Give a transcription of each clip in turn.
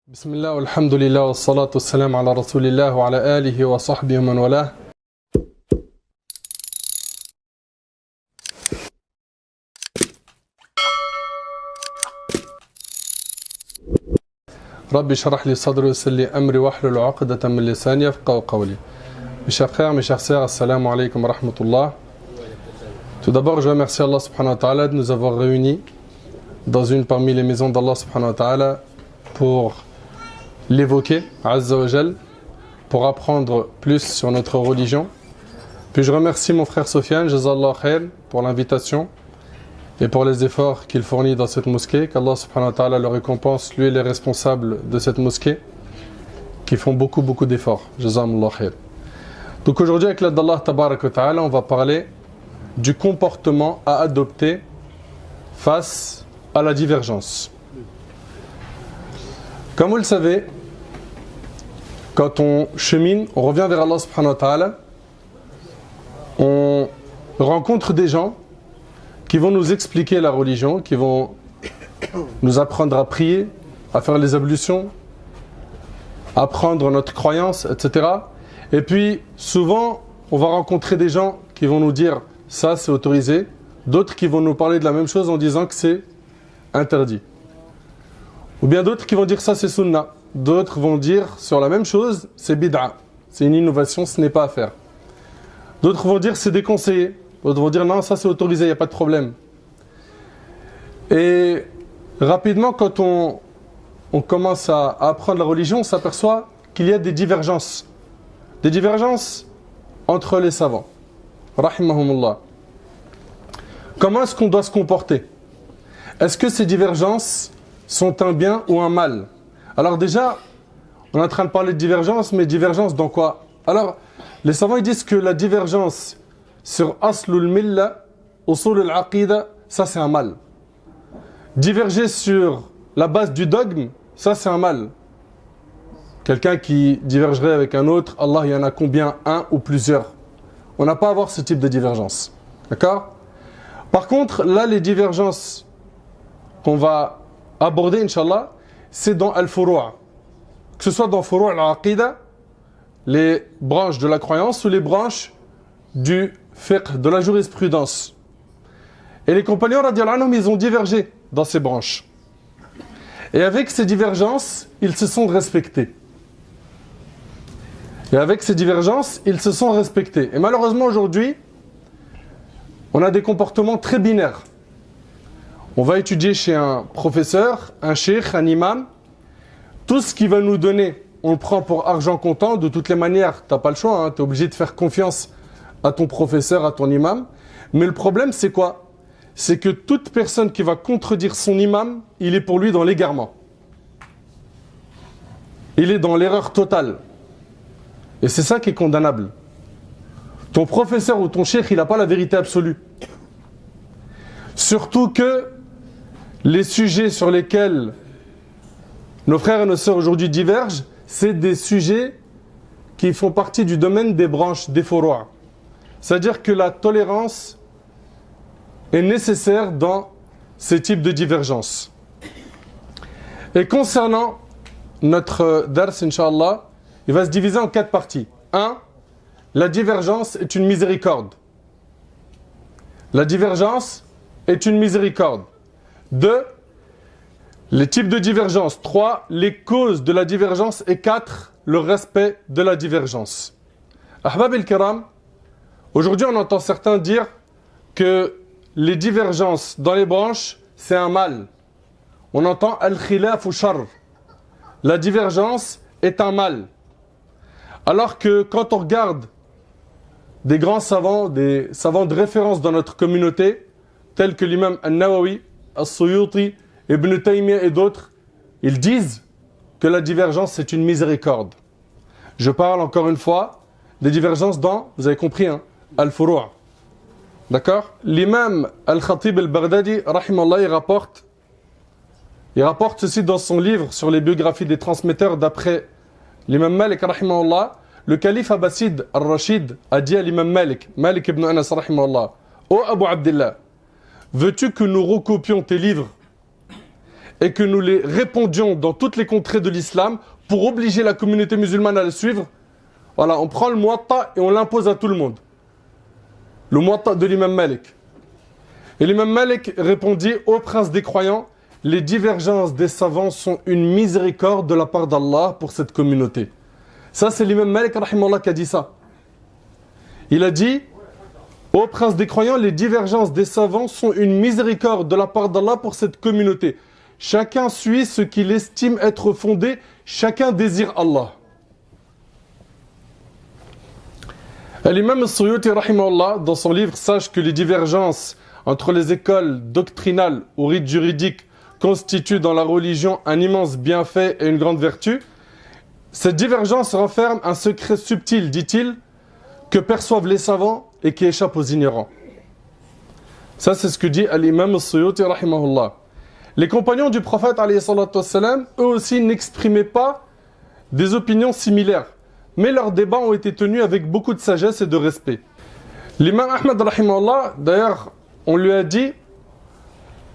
Bismillah, alhamdulillah, wa salatu wassalam ala rasulillah wa ala alihi wa sahbihi wa man walah. Rabbi shrah li sadri wa yassir li amri wahlul 'uqdatan min lisani yafqahu qawli. Mes chers frères, mes chères sœurs, assalamu alaikum wa rahmatullah. Tout d'abord, je remercie Allah subhanahu wa ta'ala de nous avoir réunis dans une parmi les maisons d'Allah subhanahu wa ta'ala pour l'évoquer, Azza wa Jal, pour apprendre plus sur notre religion. Puis je remercie mon frère Sofiane, Jazallah khair, pour l'invitation et pour les efforts qu'il fournit dans cette mosquée. Qu'Allah subhanahu wa ta'ala le récompense, lui et les responsables de cette mosquée, qui font beaucoup d'efforts. Jazallah khair. Donc aujourd'hui, avec l'aide d'Allah tabarak wa ta'ala, on va parler du comportement à adopter face à la divergence. Comme vous le savez, quand on chemine, on revient vers Allah subhanahu wa ta'ala, on rencontre des gens qui vont nous expliquer la religion, qui vont nous apprendre à prier, à faire les ablutions, à apprendre notre croyance, etc. Et puis, souvent, on va rencontrer des gens qui vont nous dire « ça, c'est autorisé », d'autres qui vont nous parler de la même chose en disant que c'est interdit. Ou bien d'autres qui vont dire ça c'est sunnah. D'autres vont dire sur la même chose, c'est bid'a. C'est une innovation, ce n'est pas à faire. D'autres vont dire c'est déconseillé. D'autres vont dire non, ça c'est autorisé, il n'y a pas de problème. Et rapidement, quand on commence à apprendre la religion, on s'aperçoit qu'il y a des divergences. Des divergences entre les savants. Rahimahumullah. Comment est-ce qu'on doit se comporter? Est-ce que ces divergences sont un bien ou un mal? Alors déjà, on est en train de parler de divergence, mais divergence dans quoi? Alors, les savants ils disent que la divergence sur aslul milla, usul al-aqida, ça c'est un mal. Diverger sur la base du dogme, ça c'est un mal. Quelqu'un qui divergerait avec un autre, Allah, il y en a combien? Un ou plusieurs? On n'a pas à avoir ce type de divergence. D'accord? Par contre, là, les divergences qu'on va aborder, Inch'Allah, c'est dans Al-Furu'a. Que ce soit dans Furu'a al-Aqida, les branches de la croyance, ou les branches du fiqh, de la jurisprudence. Et les compagnons, radiyallahu anhum, ils ont divergé dans ces branches. Et avec ces divergences, ils se sont respectés. Et malheureusement, aujourd'hui, on a des comportements très binaires. On va étudier chez un professeur, un cheikh, un imam. Tout ce qu'il va nous donner, on le prend pour argent comptant. De toutes les manières, tu n'as pas le choix. Tu es obligé de faire confiance à ton professeur, à ton imam. Mais le problème, c'est quoi? C'est que toute personne qui va contredire son imam, il est pour lui dans l'égarement. Il est dans l'erreur totale. Et c'est ça qui est condamnable. Ton professeur ou ton cheikh, il n'a pas la vérité absolue. Surtout que les sujets sur lesquels nos frères et nos sœurs aujourd'hui divergent, c'est des sujets qui font partie du domaine des branches des furu'a. C'est-à-dire que la tolérance est nécessaire dans ces types de divergences. Et concernant notre dars, Inch'Allah, il va se diviser en 4 parties. 1. La divergence est une miséricorde. La divergence est une miséricorde. 2. Les types de divergence. 3. Les causes de la divergence. Et 4. Le respect de la divergence. Ahbab el-Kiram, aujourd'hui on entend certains dire que les divergences dans les branches, c'est un mal. On entend al-khilaf ou sharr. La divergence est un mal. Alors que quand on regarde des grands savants, des savants de référence dans notre communauté, tels que l'imam An-Nawawi, As-Suyuti, Ibn Taymiyyah et d'autres, ils disent que la divergence c'est une miséricorde. Je parle encore une fois des divergences dans, vous avez compris, Al-Furu'a. D'accord? L'imam Al-Khatib Al-Baghdadi, rahimallah, il rapporte ceci dans son livre sur les biographies des transmetteurs d'après l'imam Malik, rahimallah. Le calife Abbasid al-Rashid a dit à l'imam Malik ibn Anas, rahimallah, « Ô Abu Abdillah, veux-tu que nous recopions tes livres et que nous les répandions dans toutes les contrées de l'islam pour obliger la communauté musulmane à le suivre, voilà, on prend le Muwatta et on l'impose à tout le monde. Le Muwatta de l'imam Malik. Et l'imam Malik répondit: ô prince des croyants, les divergences des savants sont une miséricorde de la part d'Allah pour cette communauté. Ça, c'est l'imam Malik rahimahullah qui a dit ça. Il a dit: ô prince des croyants, les divergences des savants sont une miséricorde de la part d'Allah pour cette communauté. Chacun suit ce qu'il estime être fondé, chacun désire Allah. L'imam al-Suyuti rahimahullah, dans son livre, sache que les divergences entre les écoles doctrinales ou rites juridiques constituent dans la religion un immense bienfait et une grande vertu. Cette divergence renferme un secret subtil, dit-il, que perçoivent les savants et qui échappe aux ignorants. Ça, c'est ce que dit l'imam al-Suyuti rahimahullah. Les compagnons du prophète alayhi salatu wassalam, eux aussi n'exprimaient pas des opinions similaires, mais leurs débats ont été tenus avec beaucoup de sagesse et de respect. L'imam Ahmad rahimahullah, d'ailleurs, on lui a dit,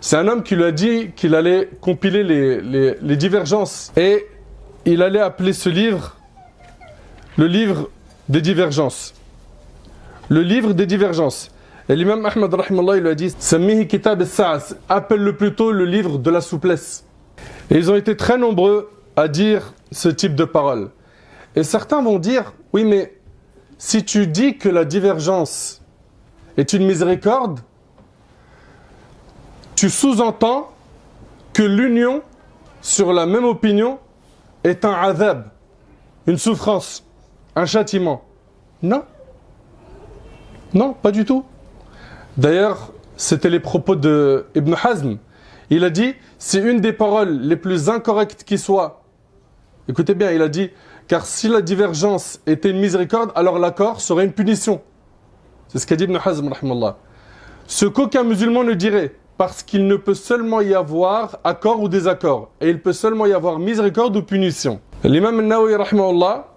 c'est un homme qui lui a dit qu'il allait compiler les divergences et il allait appeler ce livre le livre des divergences. Le livre des divergences. Et l'imam Ahmad rahimahullah, il lui a dit: Sammihi kitab as-sa'as, appelle-le plutôt le livre de la souplesse. Et ils ont été très nombreux à dire ce type de paroles. Et certains vont dire: oui, mais si tu dis que la divergence est une miséricorde, tu sous-entends que l'union sur la même opinion est un adhab, une souffrance, un châtiment. Non. Non, pas du tout. D'ailleurs, c'était les propos de Ibn Hazm. Il a dit: c'est une des paroles les plus incorrectes qui soient. Écoutez bien, il a dit: car si la divergence était une miséricorde, alors l'accord serait une punition. C'est ce qu'a dit Ibn Hazm, rahimallah. Ce qu'aucun musulman ne dirait, parce qu'il ne peut seulement y avoir accord ou désaccord, et il peut seulement y avoir miséricorde ou punition. L'imam al-Nawawi, rahimallah,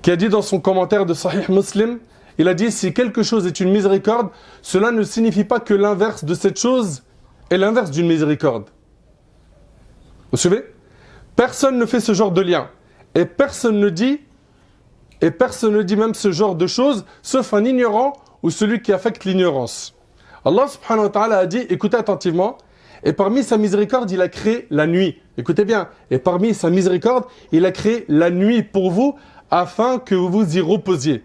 qui a dit dans son commentaire de Sahih Muslim, il a dit: si quelque chose est une miséricorde, cela ne signifie pas que l'inverse de cette chose est l'inverse d'une miséricorde. Vous suivez? Personne ne fait ce genre de lien. Et personne ne dit même ce genre de choses, sauf un ignorant ou celui qui affecte l'ignorance. Allah subhanahu wa ta'ala a dit, écoutez attentivement, et parmi sa miséricorde, il a créé la nuit. Écoutez bien, et parmi sa miséricorde, il a créé la nuit pour vous, afin que vous vous y reposiez.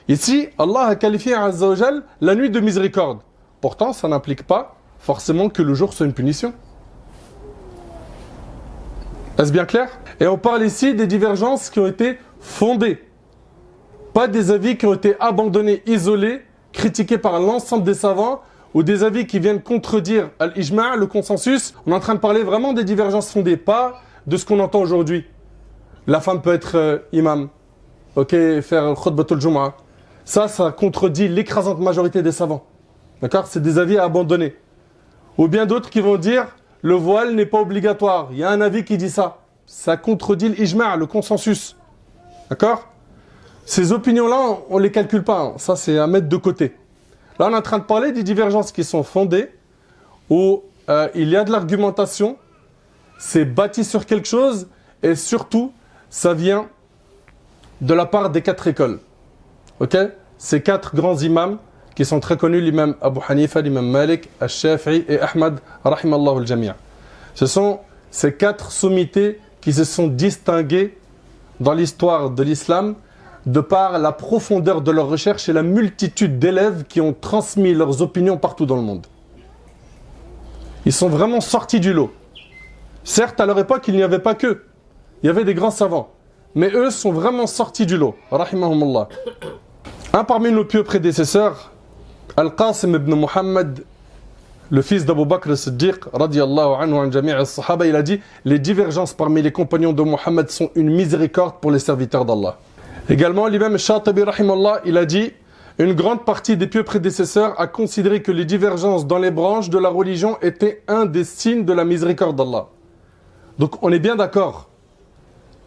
Ici, Allah a qualifié Azza wa Jal la nuit de miséricorde. Pourtant, ça n'implique pas forcément que le jour soit une punition. Est-ce bien clair? Et on parle ici des divergences qui ont été fondées. Pas des avis qui ont été abandonnés, isolés, critiqués par l'ensemble des savants, ou des avis qui viennent contredire l'ijma', le consensus. On est en train de parler vraiment des divergences fondées, pas de ce qu'on entend aujourd'hui. La femme peut être imam, ok, faire khutbatul jumu'ah. Ça contredit l'écrasante majorité des savants. D'accord? C'est des avis à abandonner. Ou bien d'autres qui vont dire: le voile n'est pas obligatoire. Il y a un avis qui dit ça. Ça contredit l'ijma', le consensus. D'accord? Ces opinions-là, on ne les calcule pas. Ça, c'est à mettre de côté. Là, on est en train de parler des divergences qui sont fondées, où il y a de l'argumentation, c'est bâti sur quelque chose, et surtout, ça vient de la part des 4 écoles. Ok? Ces 4 grands imams qui sont très connus, l'imam Abu Hanifa, l'imam Malik, al-Shafi'i et Ahmad, rahimallahu al-jami'. Ce sont ces 4 sommités qui se sont distingués dans l'histoire de l'islam de par la profondeur de leurs recherches et la multitude d'élèves qui ont transmis leurs opinions partout dans le monde. Ils sont vraiment sortis du lot. Certes, à leur époque, il n'y avait pas qu'eux. Il y avait des grands savants. Mais eux sont vraiment sortis du lot. Rahimahumullah. Un parmi nos pieux prédécesseurs, Al-Qasim ibn Muhammad, le fils d'Abu Bakr as-Siddiq, radiyallahu anhu an jami' as-sahaba, il a dit: les divergences parmi les compagnons de Muhammad sont une miséricorde pour les serviteurs d'Allah. Également, l'imam Shatibi, rahimallah, il a dit: une grande partie des pieux prédécesseurs a considéré que les divergences dans les branches de la religion étaient un des signes de la miséricorde d'Allah. Donc on est bien d'accord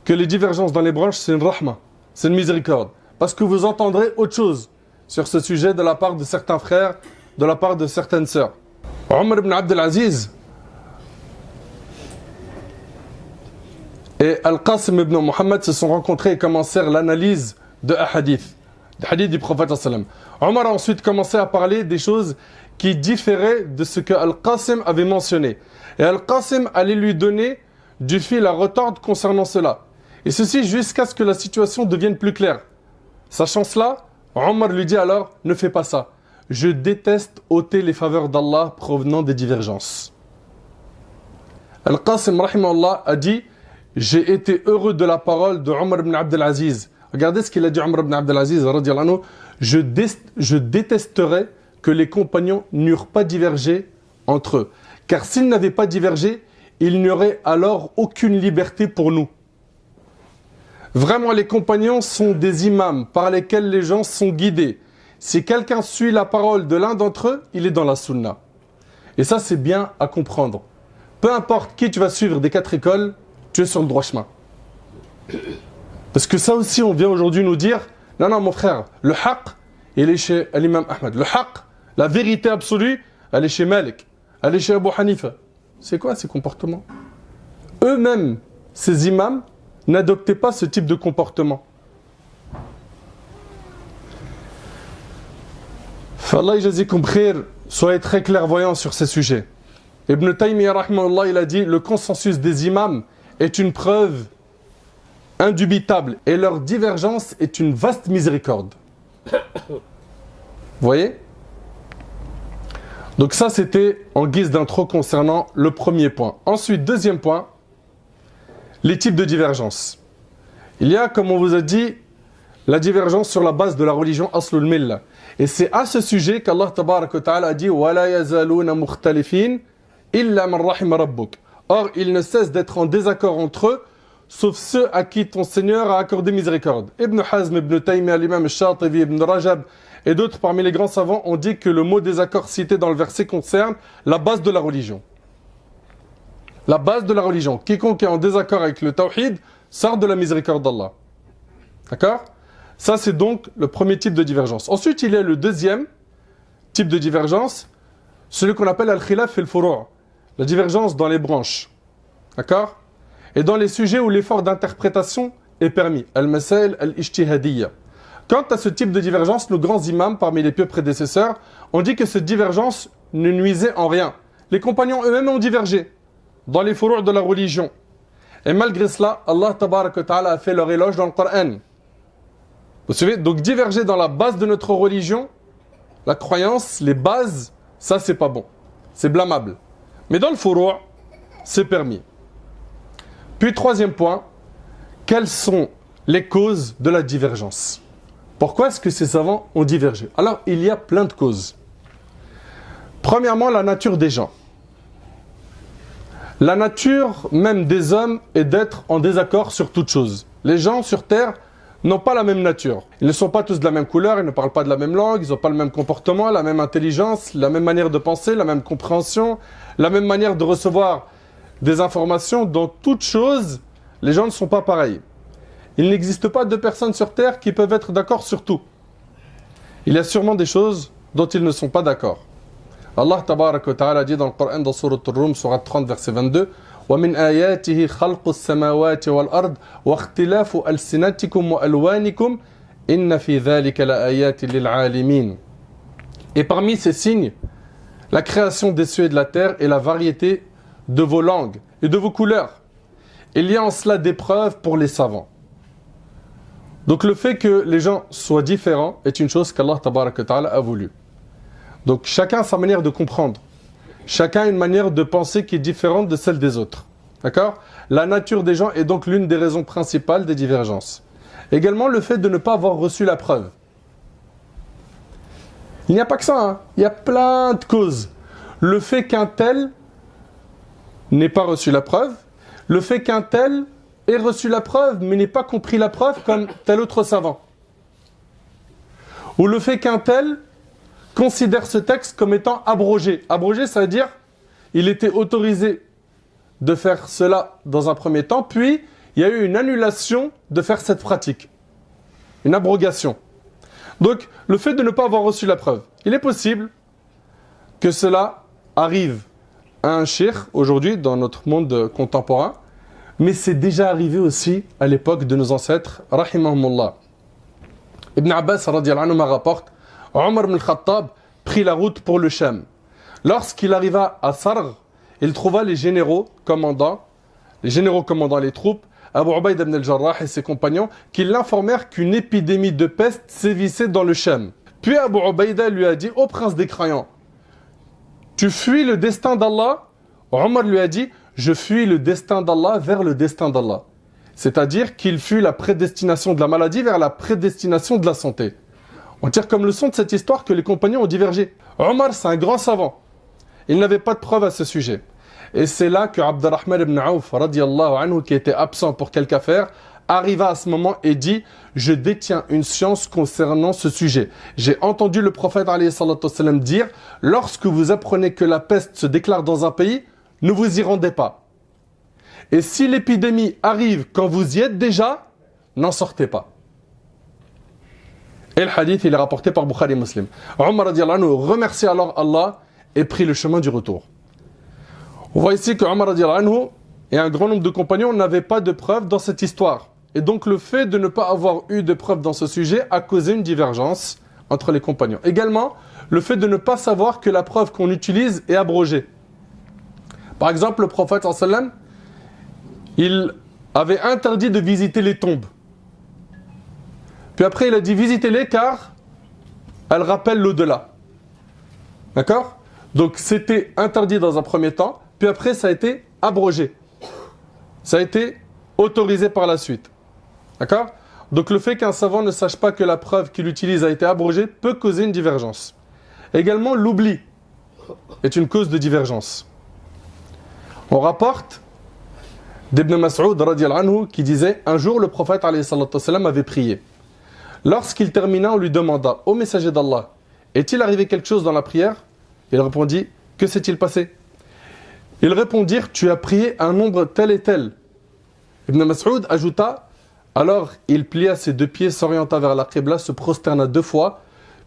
que les divergences dans les branches, c'est une rahma, c'est une miséricorde. Parce que vous entendrez autre chose sur ce sujet de la part de certains frères, de la part de certaines sœurs. Omar ibn Abdel Aziz, et Al-Qasim ibn Muhammad se sont rencontrés et commencèrent l'analyse de hadith du prophète sallam. Omar a ensuite commencé à parler des choses qui différaient de ce que Al-Qasim avait mentionné. Et Al-Qasim allait lui donner du fil à retordre concernant cela. Et ceci jusqu'à ce que la situation devienne plus claire. Sachant cela, Omar lui dit alors, ne fais pas ça. Je déteste ôter les faveurs d'Allah provenant des divergences. Al-Qasim rahimahullah a dit, j'ai été heureux de la parole de Omar ibn Abdel Aziz. Regardez ce qu'il a dit Omar ibn Abdel Aziz, radiyallahu anhu. Je détesterais que les compagnons n'eurent pas divergé entre eux. Car s'ils n'avaient pas divergé, il n'y aurait alors aucune liberté pour nous. Vraiment, les compagnons sont des imams par lesquels les gens sont guidés. Si quelqu'un suit la parole de l'un d'entre eux, il est dans la sunna. Et ça, c'est bien à comprendre. Peu importe qui tu vas suivre des 4 écoles, tu es sur le droit chemin. Parce que ça aussi, on vient aujourd'hui nous dire, non, non, mon frère, le haqq, il est chez l'imam Ahmed. Le haqq, la vérité absolue, elle est chez Malik, elle est chez Abu Hanifa. C'est quoi ces comportements? Eux-mêmes, ces imams, n'adoptaient pas ce type de comportement. Fallah yajazikum khair, soyez très clairvoyants sur ces sujets. Ibn Taymiyyah rahimahullah, il a dit, le consensus des imams est une preuve indubitable et leur divergence est une vaste miséricorde. Vous voyez? Donc ça, c'était en guise d'intro concernant le premier point. Ensuite, deuxième point, les types de divergence. Il y a, comme on vous a dit, la divergence sur la base de la religion Aslul Millah. Et c'est à ce sujet qu'Allah Tabarak wa Ta'ala a dit وَلَا يَزَالُونَ مُخْتَلِفِينَ إِلَّا مَنْ رَحِمَ رَبُّكَ. Or, ils ne cessent d'être en désaccord entre eux, sauf ceux à qui ton Seigneur a accordé miséricorde. Ibn Hazm, Ibn Taymiyyah, l'imam Shatibi, Ibn Rajab et d'autres parmi les grands savants ont dit que le mot désaccord cité dans le verset concerne la base de la religion. La base de la religion. Quiconque est en désaccord avec le tawhid sort de la miséricorde d'Allah. D'accord? Ça, c'est donc le premier type de divergence. Ensuite, il y a le deuxième type de divergence, celui qu'on appelle al-khilaf et al-furu', la divergence dans les branches. D'accord? Et dans les sujets où l'effort d'interprétation est permis. Al-masail al-ijtihadiyya. Quant à ce type de divergence, nos grands imams, parmi les pieux prédécesseurs, ont dit que cette divergence ne nuisait en rien. Les compagnons eux-mêmes ont divergé dans les furu' de la religion. Et malgré cela, Allah Tabarak wa Ta'ala a fait leur éloge dans le Coran. Vous savez, donc diverger dans la base de notre religion, la croyance, les bases, ça c'est pas bon. C'est blâmable. Mais dans le furu', c'est permis. Puis troisième point, quelles sont les causes de la divergence? Pourquoi est-ce que ces savants ont divergé? Alors, il y a plein de causes. Premièrement, la nature des gens. La nature même des hommes est d'être en désaccord sur toute chose. Les gens sur Terre n'ont pas la même nature. Ils ne sont pas tous de la même couleur, ils ne parlent pas de la même langue, ils n'ont pas le même comportement, la même intelligence, la même manière de penser, la même compréhension, la même manière de recevoir des informations. Dans toute chose, les gens ne sont pas pareils. Il n'existe pas deux personnes sur Terre qui peuvent être d'accord sur tout. Il y a sûrement des choses dont ils ne sont pas d'accord. Allah Tabarak wa Ta'ala dit dans le Coran, dans Surat Ar-Rum, Surat 30, verset 22, وَمِنْ آيَاتِهِ خَلْقُ السَّمَاوَاتِ وَالْأَرْضِ وَاخْتِلَافُ أَلْسِنَتِكُمْ وَأَلْوَانِكُمْ إِنَّ فِي ذَلِكَ لَآيَاتٍ لِلْعَالِمِينَ. Et parmi ces signes, la création des cieux et de la terre et la variété de vos langues et de vos couleurs. Il y a en cela des preuves pour les savants. Donc le fait que les gens soient différents est une chose qu'Allah Tabarak wa Ta'ala a voulu. Donc chacun a sa manière de comprendre. Chacun a une manière de penser qui est différente de celle des autres. D'accord? La nature des gens est donc l'une des raisons principales des divergences. Également le fait de ne pas avoir reçu la preuve. Il n'y a pas que ça, hein. Il y a plein de causes. Le fait qu'un tel n'ait pas reçu la preuve, le fait qu'un tel ait reçu la preuve mais n'ait pas compris la preuve comme tel autre savant. Ou le fait qu'un tel considère ce texte comme étant abrogé. Abrogé, ça veut dire il était autorisé de faire cela dans un premier temps, puis il y a eu une annulation de faire cette pratique. Une abrogation. Donc, le fait de ne pas avoir reçu la preuve. Il est possible que cela arrive à un cheikh, aujourd'hui, dans notre monde contemporain, mais c'est déjà arrivé aussi à l'époque de nos ancêtres, rahimahumullah. Ibn Abbas radiyallahu anhu rapporte, Omar ibn al-Khattab prit la route pour le Sham. Lorsqu'il arriva à Sarg, il trouva les généraux commandant les troupes, Abu Ubaïd ibn al-Jarrah et ses compagnons, qui l'informèrent qu'une épidémie de peste sévissait dans le Sham. Puis Abu Ubaïda lui a dit, ô prince des croyants, tu fuis le destin d'Allah? Omar lui a dit, je fuis le destin d'Allah vers le destin d'Allah. C'est-à-dire qu'il fuit la prédestination de la maladie vers la prédestination de la santé. On tire comme leçon de cette histoire que les compagnons ont divergé. Omar, c'est un grand savant. Il n'avait pas de preuve à ce sujet. Et c'est là que Abdurrahman ibn Auf, radiyallahu anhu, qui était absent pour quelque affaire, arriva à ce moment et dit « Je détiens une science concernant ce sujet. J'ai entendu le prophète alayhi salatu wassalam dire « Lorsque vous apprenez que la peste se déclare dans un pays, ne vous y rendez pas. Et si l'épidémie arrive quand vous y êtes déjà, n'en sortez pas. » Et le hadith, il est rapporté par Bukhari Muslim. Omar radiyallahu anhu remercie alors Allah et prit le chemin du retour. On voit ici que Omar radiyallahu anhu et un grand nombre de compagnons n'avaient pas de preuves dans cette histoire. Et donc le fait de ne pas avoir eu de preuves dans ce sujet a causé une divergence entre les compagnons. Également, le fait de ne pas savoir que la preuve qu'on utilise est abrogée. Par exemple, le prophète sallallahu alayhi wa sallam, il avait interdit de visiter les tombes. Puis après, il a dit visitez-les car elles rappellent l'au-delà. D'accord? Donc c'était interdit dans un premier temps, puis après ça a été abrogé. Ça a été autorisé par la suite. D'accord? Donc le fait qu'un savant ne sache pas que la preuve qu'il utilise a été abrogée peut causer une divergence. Également, l'oubli est une cause de divergence. On rapporte d'Ibn Mas'ud radiyallahu anhu qui disait un jour le prophète alayhi salatu wassalam avait prié. Lorsqu'il termina, on lui demanda ô messager d'Allah, est-il arrivé quelque chose dans la prière? Il répondit, que s'est-il passé? Ils répondirent, tu as prié un nombre tel et tel. Ibn Mas'ud ajouta, alors il plia ses deux pieds, s'orienta vers la Qibla, se prosterna 2 fois,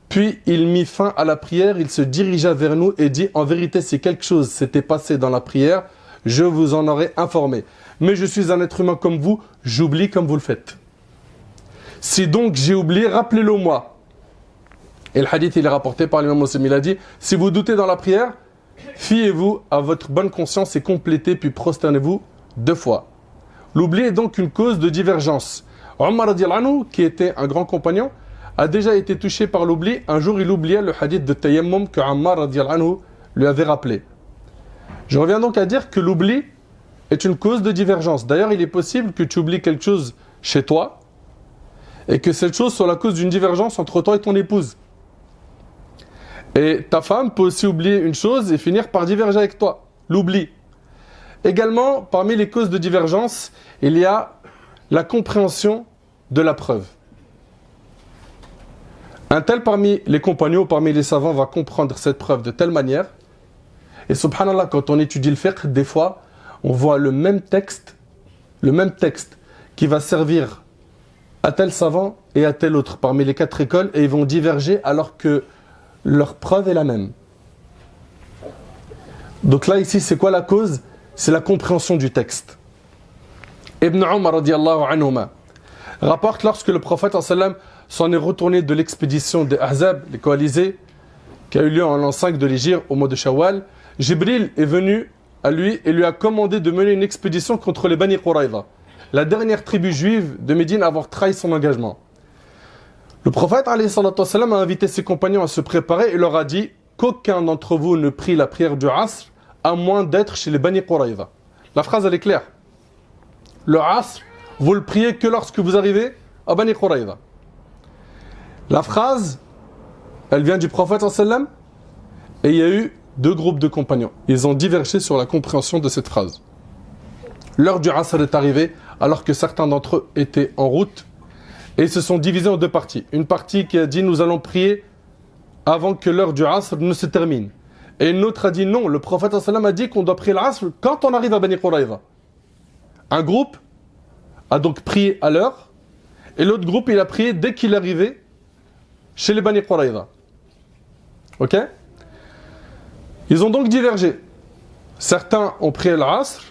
puis il mit fin à la prière, il se dirigea vers nous et dit, en vérité si quelque chose s'était passé dans la prière, je vous en aurais informé. Mais je suis un être humain comme vous, j'oublie comme vous le faites. Si donc j'ai oublié, rappelez-le moi. Et le hadith il est rapporté par l'imam Muslim, il a dit, si vous doutez dans la prière, fiez-vous à votre bonne conscience et complétez, puis prosternez-vous 2 fois. L'oubli est donc une cause de divergence. Omar radiyallahu anhu, qui était un grand compagnon, a déjà été touché par l'oubli. Un jour, il oubliait le hadith de Tayammum que Ammar radiyallahu anhu lui avait rappelé. Je reviens donc à dire que l'oubli est une cause de divergence. D'ailleurs, il est possible que tu oublies quelque chose chez toi et que cette chose soit la cause d'une divergence entre toi et ton épouse. Et ta femme peut aussi oublier une chose et finir par diverger avec toi. L'oubli. Également, parmi les causes de divergence, il y a la compréhension de la preuve. Un tel parmi les compagnons, parmi les savants, va comprendre cette preuve de telle manière. Et subhanallah, quand on étudie le fiqh, des fois, on voit le même texte qui va servir à tel savant et à tel autre parmi les 4 écoles, et ils vont diverger alors que leur preuve est la même. Donc là, ici, c'est quoi la cause? C'est la compréhension du texte. Ibn Umar radiyallahu anhuma rapporte lorsque le prophète sallam s'en est retourné de l'expédition des Ahzab, les coalisés, qui a eu lieu en l'an 5 de l'Hégire au mois de Shawwal, Jibril est venu à lui et lui a commandé de mener une expédition contre les Bani Quraïza, la dernière tribu juive de Médine à avoir trahi son engagement. Le prophète alayhi salatu wassalam a invité ses compagnons à se préparer et leur a dit qu'aucun d'entre vous ne prie la prière du Asr à moins d'être chez les Bani Quraïza. La phrase elle est claire. Le Asr, vous le priez que lorsque vous arrivez à Bani Quraïza. La phrase, elle vient du prophète sallam et il y a eu 2 groupes de compagnons. Ils ont divergé sur la compréhension de cette phrase. L'heure du Asr est arrivée alors que certains d'entre eux étaient en route et se sont divisés en 2 parties. Une partie qui a dit nous allons prier avant que l'heure du Asr ne se termine. Et une autre a dit non, le prophète sallam a dit qu'on doit prier l'Asr quand on arrive à Bani Quraïza. Un groupe a donc prié à l'heure et l'autre groupe il a prié dès qu'il arrivait chez les Bani Quraïza. Ok? Ils ont donc divergé. Certains ont prié l'Asr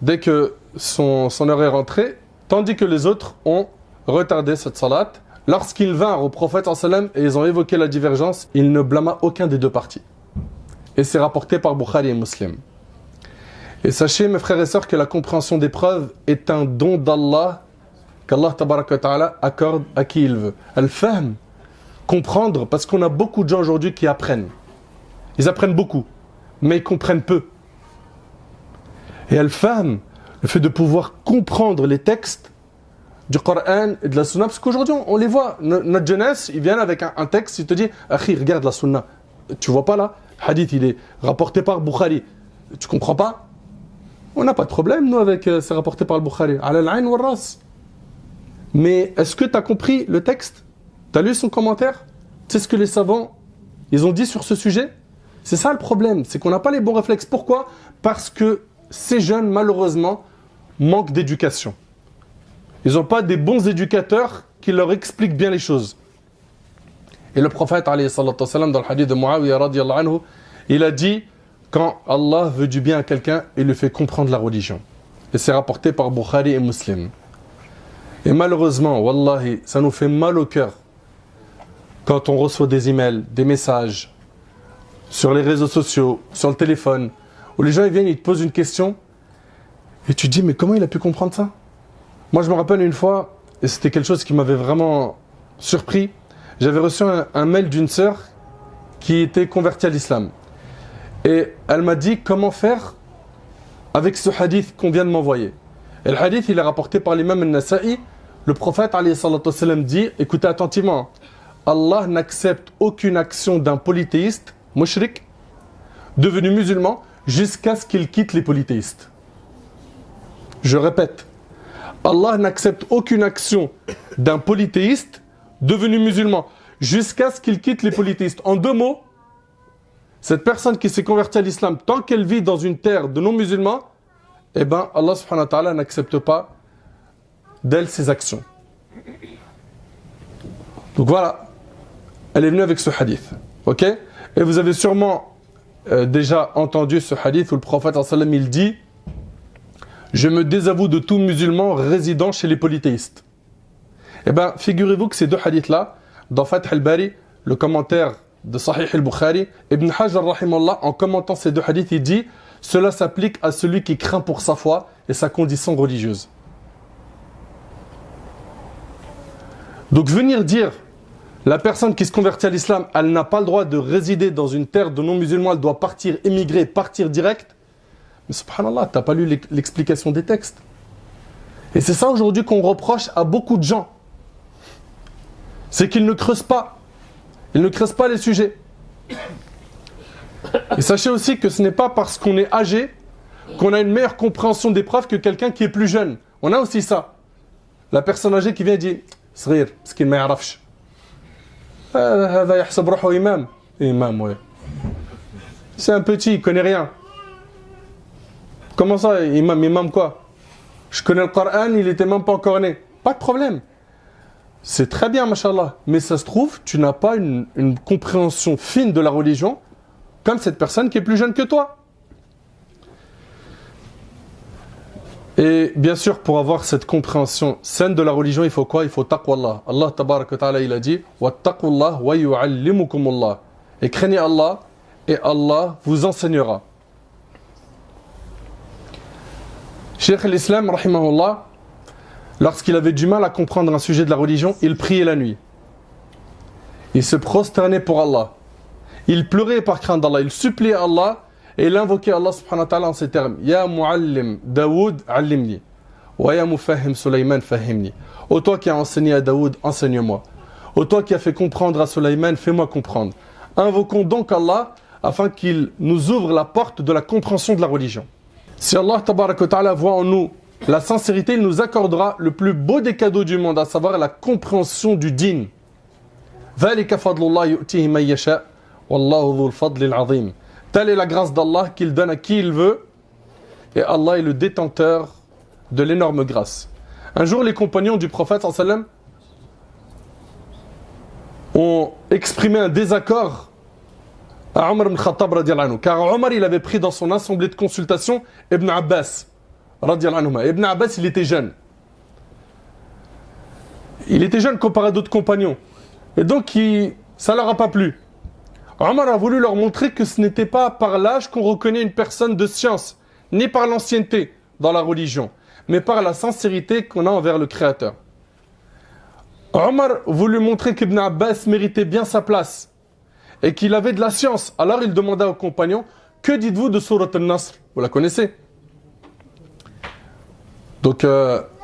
dès que son heure est rentrée, tandis que les autres ont retardé cette salat. Lorsqu'ils vinrent au prophète sallam et ils ont évoqué la divergence, il ne blâma aucun des deux parties. Et c'est rapporté par Bukhari et Muslim. Et sachez, mes frères et sœurs, que la compréhension des preuves est un don d'Allah qu'Allah tabaraka wa ta'ala accorde à qui il veut. Al-fahm, comprendre, parce qu'on a beaucoup de gens aujourd'hui qui apprennent. Ils apprennent beaucoup, mais ils comprennent peu. Et al-fahm, le fait de pouvoir comprendre les textes du Coran et de la Sunna, parce qu'aujourd'hui on les voit, notre jeunesse, ils viennent avec un texte, ils te disent « Akhi, regarde la Sunna ». Tu vois pas là? Hadith, il est rapporté par Bukhari. Tu comprends pas? On n'a pas de problème, nous, avec c'est rapporté par le Bukhari. Ala al-ayn wa ras. Mais est-ce que tu as compris le texte? Tu as lu son commentaire? Tu sais ce que les savants, ils ont dit sur ce sujet? C'est ça le problème, c'est qu'on n'a pas les bons réflexes. Pourquoi? Parce que ces jeunes, malheureusement, manquent d'éducation. Ils n'ont pas des bons éducateurs qui leur expliquent bien les choses. Et le prophète, alayhi salatu wassalam, dans le hadith de Muawiyah radiyallahu anhu, il a dit, quand Allah veut du bien à quelqu'un, il lui fait comprendre la religion. Et c'est rapporté par Bukhari et Muslim. Et malheureusement, wallahi, ça nous fait mal au cœur quand on reçoit des emails, des messages sur les réseaux sociaux, sur le téléphone, où les gens ils viennent, ils te posent une question et tu te dis mais comment il a pu comprendre ça? Moi je me rappelle une fois, et c'était quelque chose qui m'avait vraiment surpris, j'avais reçu un mail d'une sœur qui était convertie à l'islam et elle m'a dit comment faire avec ce hadith qu'on vient de m'envoyer. Et le hadith il est rapporté par l'imam al-Nasa'i. Le prophète alayhi salatu wassalam dit, écoutez attentivement, Allah n'accepte aucune action d'un polythéiste, mushrik, devenu musulman, jusqu'à ce qu'il quitte les polythéistes. Je répète, Allah n'accepte aucune action d'un polythéiste devenu musulman, jusqu'à ce qu'il quitte les polythéistes. En deux mots, cette personne qui s'est convertie à l'islam, tant qu'elle vit dans une terre de non-musulmans, eh bien, Allah subhanahu wa ta'ala n'accepte pas d'elle ses actions. Donc voilà, elle est venue avec ce hadith. Ok? Et vous avez sûrement déjà entendu ce hadith où le prophète sallallahu alayhi wa sallam, il dit « Je me désavoue de tout musulman résidant chez les polythéistes ». Eh bien, figurez-vous que ces deux hadiths-là, dans Fath al-Bari, le commentaire de Sahih al-Bukhari, Ibn Hajar rahimallah, en commentant ces deux hadiths, il dit « Cela s'applique à celui qui craint pour sa foi et sa condition religieuse ». Donc venir dire la personne qui se convertit à l'islam, elle n'a pas le droit de résider dans une terre de non-musulmans, elle doit partir, émigrer, partir direct. Mais subhanallah, tu n'as pas lu l'explication des textes. Et c'est ça aujourd'hui qu'on reproche à beaucoup de gens. C'est qu'ils ne creusent pas. Ils ne creusent pas les sujets. Et sachez aussi que ce n'est pas parce qu'on est âgé qu'on a une meilleure compréhension des preuves que quelqu'un qui est plus jeune. On a aussi ça. La personne âgée qui vient et dit « Srir, ce qu'il ne m'arrafche ». C'est un petit, il ne connaît rien. Comment ça, imam quoi? Je connais le Coran, il n'était même pas encore né. Pas de problème. C'est très bien, mashallah. Mais ça se trouve, tu n'as pas une compréhension fine de la religion comme cette personne qui est plus jeune que toi. Et bien sûr, pour avoir cette compréhension saine de la religion, il faut quoi? Il faut taqwallah. Allah tabarak wa ta'ala, il a dit wattaqullah wa yu'allimukumullah. Et craignez Allah, et Allah vous enseignera. Cheikh al-Islam, rahimahullah, lorsqu'il avait du mal à comprendre un sujet de la religion, il priait la nuit. Il se prosternait pour Allah. Il pleurait par crainte d'Allah. Il suppliait Allah. Et il invoquait Allah subhanahu wa ta'ala en ces termes. Ya muallim Daoud, allimni. Wa ya mufahim Sulayman, fahimni. Ô toi qui as enseigné à Daoud, enseigne-moi. Ô toi qui as fait comprendre à Sulayman, fais-moi comprendre. Invoquons donc Allah afin qu'il nous ouvre la porte de la compréhension de la religion. Si Allah tabarak wa ta'ala voit en nous la sincérité, il nous accordera le plus beau des cadeaux du monde, à savoir la compréhension du din. Dhalika fadlullah yu'tihi man yasha, wallahu dhul fadlil azim. Telle est la grâce d'Allah qu'il donne à qui il veut. Et Allah est le détenteur de l'énorme grâce. Un jour, les compagnons du prophète sallam ont exprimé un désaccord à Omar ibn Khattab radiallahu anhu. Car Omar, il avait pris dans son assemblée de consultation Ibn Abbas radiyallahu anhuma. Ibn Abbas, il était jeune. Il était jeune comparé à d'autres compagnons. Et donc, ça ne leur a pas plu. Omar a voulu leur montrer que ce n'était pas par l'âge qu'on reconnaît une personne de science, ni par l'ancienneté dans la religion, mais par la sincérité qu'on a envers le Créateur. Omar voulut montrer qu'Ibn Abbas méritait bien sa place et qu'il avait de la science. Alors il demanda aux compagnons, que dites-vous de Surat al-Nasr? Vous la connaissez? Donc,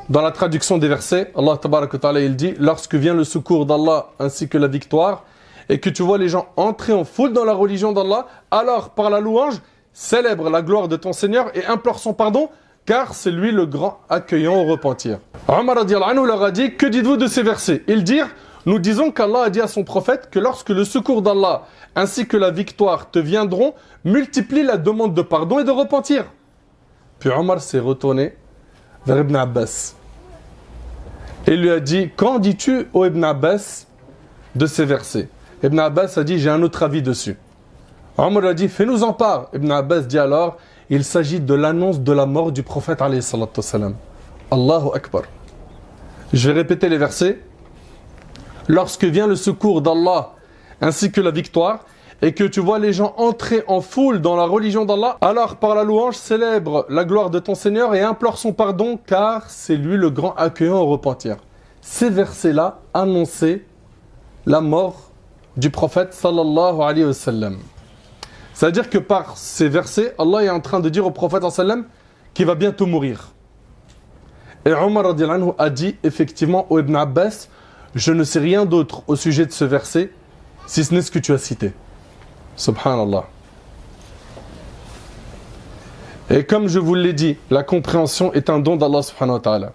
dans la traduction des versets, Allah Tabaraka wa Ta'ala, il dit, lorsque vient le secours d'Allah ainsi que la victoire, et que tu vois les gens entrer en foule dans la religion d'Allah, alors par la louange, célèbre la gloire de ton Seigneur et implore son pardon, car c'est lui le grand accueillant au repentir. Omar radiyallahu anhu leur a dit, que dites-vous de ces versets? Ils dirent, nous disons qu'Allah a dit à son prophète que lorsque le secours d'Allah ainsi que la victoire te viendront, multiplie la demande de pardon et de repentir. Puis Omar s'est retourné vers Ibn Abbas et lui a dit, qu'en dis-tu, ô Ibn Abbas, de ces versets? Ibn Abbas a dit, j'ai un autre avis dessus. Omar a dit, fais-nous en part. Ibn Abbas dit alors, il s'agit de l'annonce de la mort du prophète alayhi salatu wassalam. Allahu Akbar. Je vais répéter les versets. Lorsque vient le secours d'Allah ainsi que la victoire, et que tu vois les gens entrer en foule dans la religion d'Allah, alors par la louange célèbre la gloire de ton Seigneur et implore son pardon, car c'est lui le grand accueillant au repentir. Ces versets-là annonçaient la mort du prophète sallallahu alayhi wa sallam. C'est-à-dire que par ces versets, Allah est en train de dire au prophète sallallahu alayhi wa sallam qu'il va bientôt mourir. Et Omar radiyallahu anhu a dit effectivement au Ibn Abbas, je ne sais rien d'autre au sujet de ce verset, si ce n'est ce que tu as cité. Subhanallah. Et comme je vous l'ai dit, la compréhension est un don d'Allah subhanahu wa ta'ala.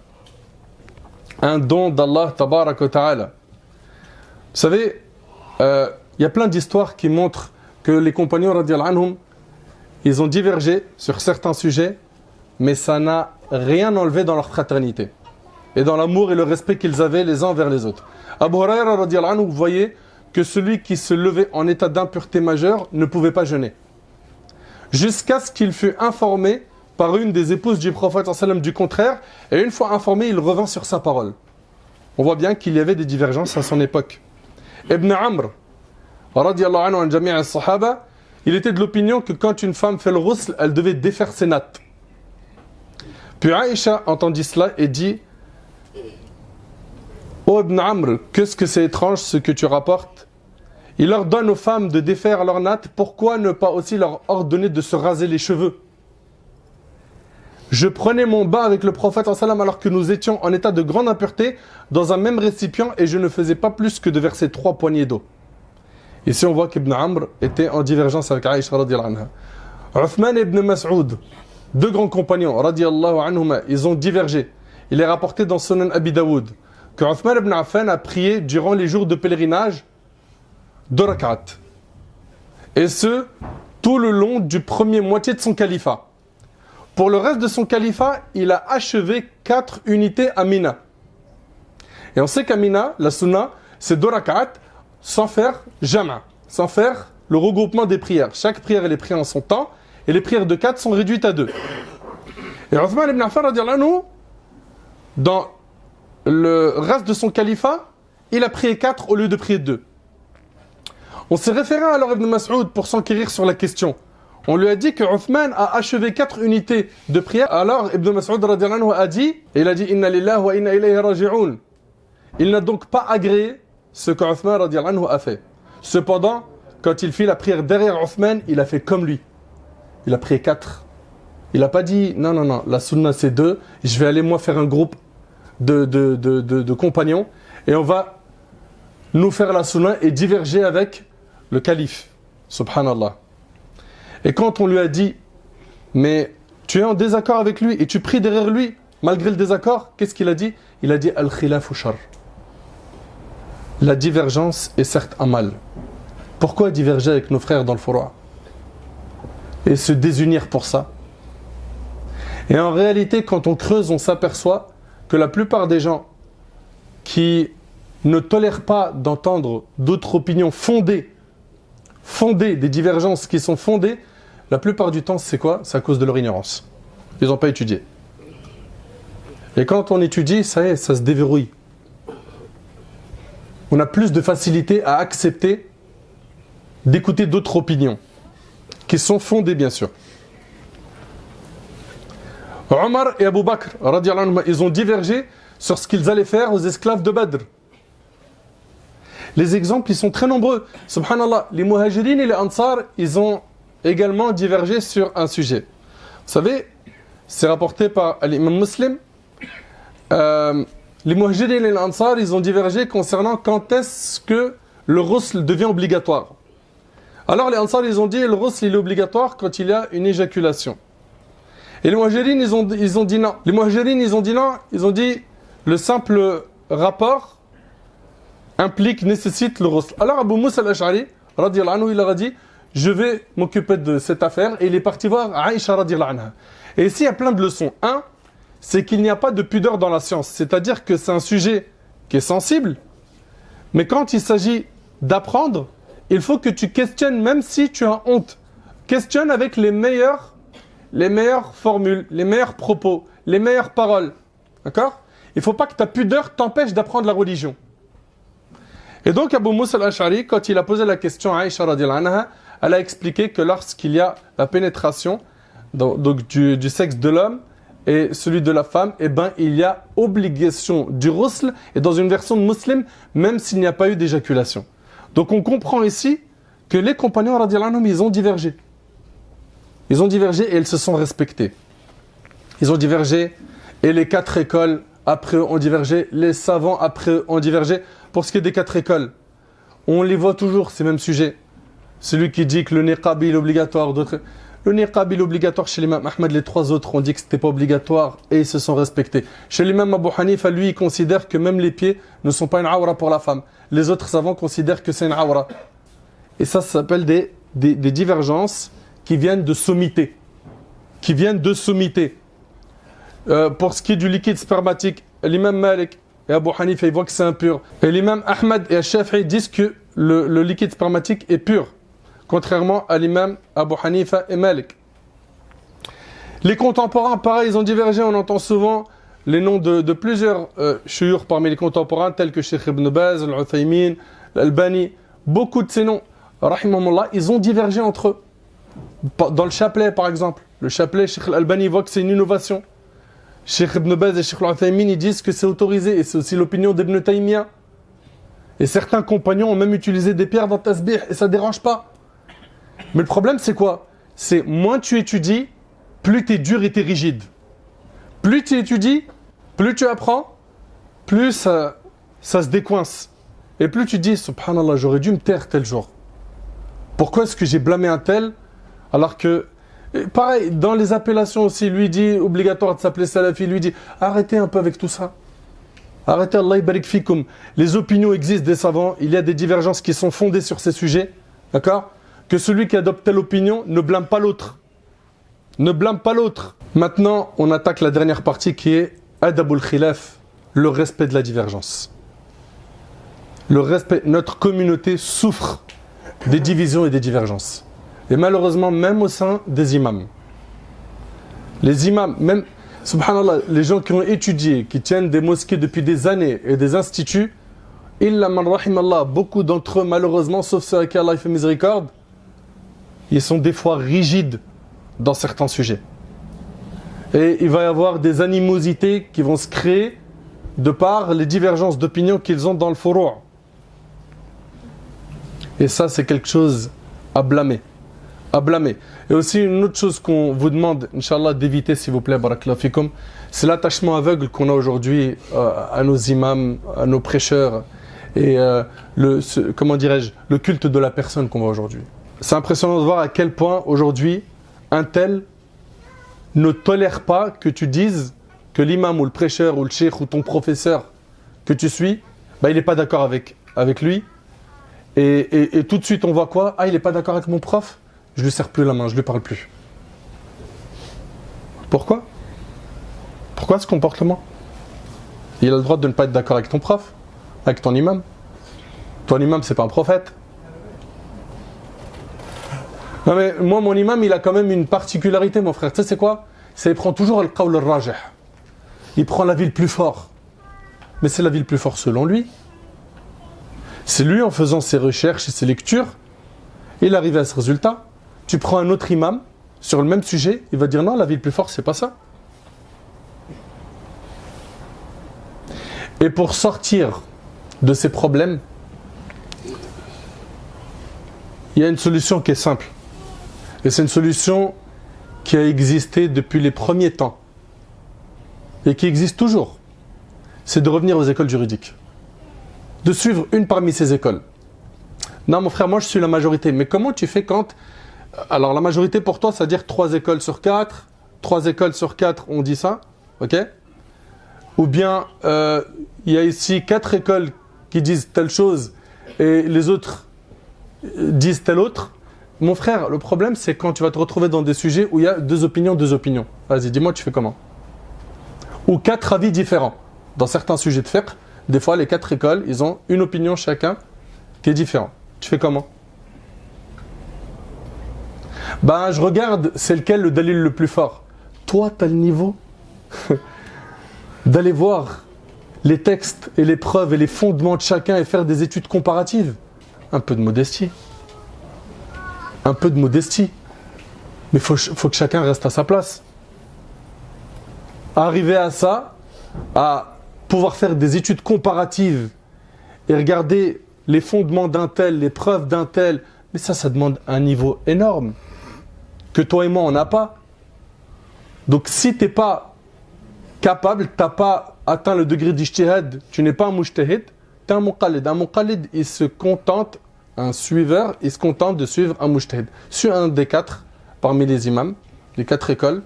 Un don d'Allah tabaraka wa ta'ala. Vous savez, il y a plein d'histoires qui montrent que les compagnons radiyallahu anhum, ils ont divergé sur certains sujets, mais ça n'a rien enlevé dans leur fraternité et dans l'amour et le respect qu'ils avaient les uns envers les autres. Abu Huraira radiyallahu anhu, vous voyez que celui qui se levait en état d'impureté majeure ne pouvait pas jeûner. Jusqu'à ce qu'il fût informé par une des épouses du prophète sallallahu alayhi wa sallam du contraire, et une fois informé, il revint sur sa parole. On voit bien qu'il y avait des divergences à son époque. Ibn Amr, radiyallahu anhu an jami' as-sahaba, il était de l'opinion que quand une femme fait le ghusl, elle devait défaire ses nattes. Puis Aïcha entendit cela et dit, ô Ibn Amr, qu'est-ce que c'est étrange ce que tu rapportes? Il ordonne aux femmes de défaire leurs nattes, pourquoi ne pas aussi leur ordonner de se raser les cheveux? Je prenais mon bain avec le prophète sallallahu alayhi wa sallam alors que nous étions en état de grande impureté dans un même récipient et je ne faisais pas plus que de verser 3 poignées d'eau. Ici on voit qu'Ibn Amr était en divergence avec Aïcha radiyallahu anha. Uthman ibn Mas'ud, 2 grands compagnons radiyallahu anhuma, ils ont divergé. Il est rapporté dans Sunan Abi Daoud que Uthman ibn Affan a prié durant les jours de pèlerinage 2 rak'at. Et ce, tout le long du premier moitié de son califat. Pour le reste de son califat, il a achevé 4 unités à Mina. Et on sait qu'à Mina, la sunna, c'est 2 rak'at sans faire jama', sans faire le regroupement des prières. Chaque prière, elle est priée en son temps, et les prières de 4 sont réduites à 2. Et Uthman ibn Affan, radiyallahu anhu, dans le reste de son califat, il a prié 4 au lieu de prier 2. On s'est référé alors à Ibn Mas'ud pour s'enquérir sur la question. On lui a dit que Uthman a achevé 4 unités de prière. Alors Ibn Mas'ud radiyallahu anhu a dit, et il a dit Inna lillahi wa inna ilayhi raji'un. Il n'a donc pas agréé ce que Uthman radiyallahu anhu a fait. Cependant, quand il fit la prière derrière Uthman, il a fait comme lui. Il a prié 4. Il n'a pas dit non, la sunna c'est 2, je vais aller moi faire un groupe de compagnons et on va nous faire la sunna et diverger avec le calife. Subhanallah. Et quand on lui a dit, mais tu es en désaccord avec lui et tu pries derrière lui, malgré le désaccord, qu'est-ce qu'il a dit? Il a dit al-khilafu shar. La divergence est certes un mal. Pourquoi diverger avec nos frères dans le furu' et se désunir pour ça? Et en réalité, quand on creuse, on s'aperçoit que la plupart des gens qui ne tolèrent pas d'entendre d'autres opinions fondées, des divergences qui sont fondées, la plupart du temps, c'est quoi? C'est à cause de leur ignorance. Ils n'ont pas étudié. Et quand on étudie, ça y est, ça se déverrouille. On a plus de facilité à accepter d'écouter d'autres opinions, qui sont fondées bien sûr. Omar et Abu Bakr, ils ont divergé sur ce qu'ils allaient faire aux esclaves de Badr. Les exemples, ils sont très nombreux. Subhanallah, les Muhajirin et les Ansar, ils ont également divergé sur un sujet. Vous savez, c'est rapporté par l'imam Muslim. Les Muhajirin et les Ansar, ils ont divergé concernant quand est-ce que le ghusl devient obligatoire. Alors les Ansar, ils ont dit le ghusl il est obligatoire quand il y a une éjaculation. Et les Muhajirin, ils ont dit non. Les Muhajirin, ils ont dit non. Ils ont dit le simple rapport nécessite le ghusl. Alors Abu Musa al-Ash'ari, radiyallahu anhu, il a dit je vais m'occuper de cette affaire. Et il est parti voir Aïcha radiyallahu anha. Et ici, il y a plein de leçons. Un, c'est qu'il n'y a pas de pudeur dans la science. C'est-à-dire que c'est un sujet qui est sensible. Mais quand il s'agit d'apprendre, il faut que tu questionnes même si tu as honte. Questionne avec les meilleures formules, les meilleurs propos, les meilleures paroles. D'accord ? Il ne faut pas que ta pudeur t'empêche d'apprendre la religion. Et donc Abu Musa al-Ash'ari, quand il a posé la question à Aïcha radiyallahu anha, elle a expliqué que lorsqu'il y a la pénétration donc du sexe de l'homme et celui de la femme, eh ben, il y a obligation du ghusl, et dans une version musulmane, même s'il n'y a pas eu d'éjaculation. Donc on comprend ici que les compagnons radiyallahu anhum, ils ont divergé. Ils ont divergé et ils se sont respectés. Ils ont divergé et les 4 écoles après eux ont divergé, les savants après eux ont divergé. Pour ce qui est des 4 écoles, on les voit toujours, ces mêmes sujets. Celui qui dit que le niqab est obligatoire, d'autres... Le niqab est obligatoire chez l'imam Ahmed, les 3 autres ont dit que ce n'était pas obligatoire et ils se sont respectés. Chez l'imam Abu Hanifa, lui, il considère que même les pieds ne sont pas une awra pour la femme. Les autres savants considèrent que c'est une awra. Et ça s'appelle des divergences qui viennent de sommité. Pour ce qui est du liquide spermatique, l'imam Malik et Abu Hanifa, ils voient que c'est impur. Et l'imam Ahmed et Shafi'i disent que le liquide spermatique est pur, contrairement à l'imam Abu Hanifa et Malik. Les contemporains, pareil, ils ont divergé. On entend souvent les noms de plusieurs shuyukh parmi les contemporains, tels que Cheikh Ibn Baz, Al-Uthaymin, Al-Albani. Beaucoup de ces noms, rahimahumullah, ils ont divergé entre eux. Dans le chapelet, par exemple. Le chapelet, Cheikh Al-Albani voit que c'est une innovation. Cheikh Ibn Baz et Cheikh Al-Uthaymin, ils disent que c'est autorisé. Et c'est aussi l'opinion d'Ibn Taymiyyah. Et certains compagnons ont même utilisé des pierres dans tasbih et ça ne dérange pas. Mais le problème, c'est quoi? C'est moins tu étudies, plus tu es dur et tu es rigide. Plus tu étudies, plus tu apprends, plus ça se décoince. Et plus tu dis, subhanallah, j'aurais dû me taire tel jour. Pourquoi est-ce que j'ai blâmé un tel alors que... Pareil, dans les appellations aussi, lui dit, obligatoire de s'appeler salafi, lui dit, arrêtez un peu avec tout ça. Arrêtez, Allah barik fikum. Les opinions existent des savants, il y a des divergences qui sont fondées sur ces sujets. D'accord? Que celui qui adopte telle opinion ne blâme pas l'autre. Ne blâme pas l'autre. Maintenant, on attaque la dernière partie qui est Adabul Khilaf, le respect de la divergence. Le respect, notre communauté souffre des divisions et des divergences. Et malheureusement, même au sein des imams. Les imams, même, subhanallah, les gens qui ont étudié, qui tiennent des mosquées depuis des années et des instituts, illa man rahimallah, beaucoup d'entre eux, malheureusement, sauf ceux à qui Allah fait miséricorde, ils sont des fois rigides dans certains sujets. Et il va y avoir des animosités qui vont se créer de par les divergences d'opinion qu'ils ont dans le furu'. Et ça, c'est quelque chose à blâmer. À blâmer. Et aussi une autre chose qu'on vous demande, Inch'Allah, d'éviter, s'il vous plaît, barakallahu fikum, c'est l'attachement aveugle qu'on a aujourd'hui à nos imams, à nos prêcheurs, et le culte de la personne qu'on voit aujourd'hui. C'est impressionnant de voir à quel point aujourd'hui un tel ne tolère pas que tu dises que l'imam ou le prêcheur ou le cheikh ou ton professeur que tu suis, il n'est pas d'accord avec lui. Et tout de suite on voit quoi? Ah, il n'est pas d'accord avec mon prof, je lui serre plus la main, je lui parle plus. Pourquoi? Pourquoi ce comportement? Il a le droit de ne pas être d'accord avec ton prof, avec ton imam. Ton imam, c'est pas un prophète. Non mais moi, mon imam, il a quand même une particularité, mon frère. Tu sais c'est quoi? C'est qu'il prend toujours le qawl al-rajih. il prend l'avis le plus fort. Mais c'est l'avis le plus fort selon lui. C'est lui, en faisant ses recherches et ses lectures, il arrive à ce résultat. Tu prends un autre imam sur le même sujet, il va dire non, l'avis le plus fort, c'est pas ça. Et pour sortir de ces problèmes, il y a une solution qui est simple. Et c'est une solution qui a existé depuis les premiers temps. Et qui existe toujours. C'est de revenir aux écoles juridiques. De suivre une parmi ces écoles. Non, mon frère, moi je suis la majorité. Mais comment tu fais quand... Alors la majorité pour toi, c'est-à-dire 3 écoles sur 4. 3 écoles sur 4, on dit ça. Ok ? Ou bien, il y a ici 4 écoles qui disent telle chose et les autres disent telle autre. Mon frère, le problème, c'est quand tu vas te retrouver dans des sujets où il y a 2 opinions. Vas-y, dis-moi, tu fais comment ? Ou 4 avis différents. Dans certains sujets de fiqh, des fois, les 4 écoles, ils ont une opinion chacun qui est différente. Tu fais comment ? Ben, je regarde, c'est lequel le dalil le plus fort. Toi, tu as le niveau d'aller voir les textes et les preuves et les fondements de chacun et faire des études comparatives. Un peu de modestie. Un peu de modestie. Mais faut que chacun reste à sa place. Arriver à ça, à pouvoir faire des études comparatives et regarder les fondements d'un tel, les preuves d'un tel, mais ça demande un niveau énorme que toi et moi on n'a pas. Donc si tu n'es pas capable, tu n'as pas atteint le degré d'ijtihad, tu n'es pas un mujtahid, tu es un muqallid. Un muqallid, un suiveur, il se contente de suivre un mujtahid. Suis un des 4 parmi les imams, les 4 écoles,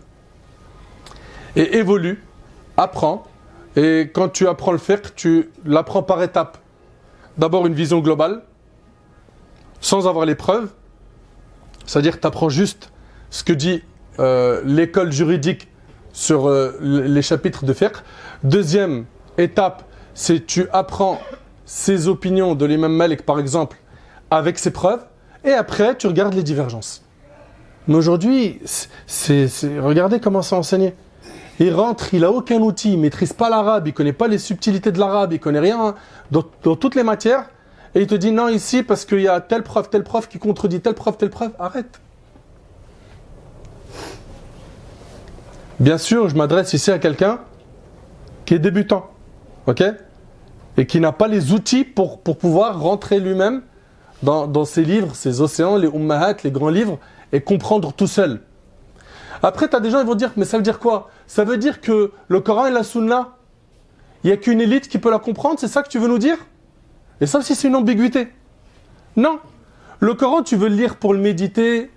et évolue, apprends. Et quand tu apprends le fiqh, tu l'apprends par étapes. D'abord une vision globale, sans avoir les preuves. C'est-à-dire que tu apprends juste ce que dit l'école juridique sur les chapitres de fiqh. Deuxième étape, c'est tu apprends ses opinions de l'imam Malik, par exemple, avec ses preuves. Et après, tu regardes les divergences. Mais aujourd'hui, regardez comment c'est enseigné. Il rentre, il n'a aucun outil, il ne maîtrise pas l'arabe, il ne connaît pas les subtilités de l'arabe, il ne connaît rien dans toutes les matières. Et il te dit non ici parce qu'il y a telle preuve qui contredit telle preuve. Arrête. Bien sûr, je m'adresse ici à quelqu'un qui est débutant. Ok ? Et qui n'a pas les outils pour pouvoir rentrer lui-même dans ses livres, ses océans, les ummahat, les grands livres, et comprendre tout seul. Après, tu as des gens qui vont dire, mais ça veut dire quoi ? Ça veut dire que le Coran et la Sunna, il n'y a qu'une élite qui peut la comprendre, c'est ça que tu veux nous dire ? Et ça aussi, c'est une ambiguïté. Non. Le Coran, tu veux le lire pour le méditer,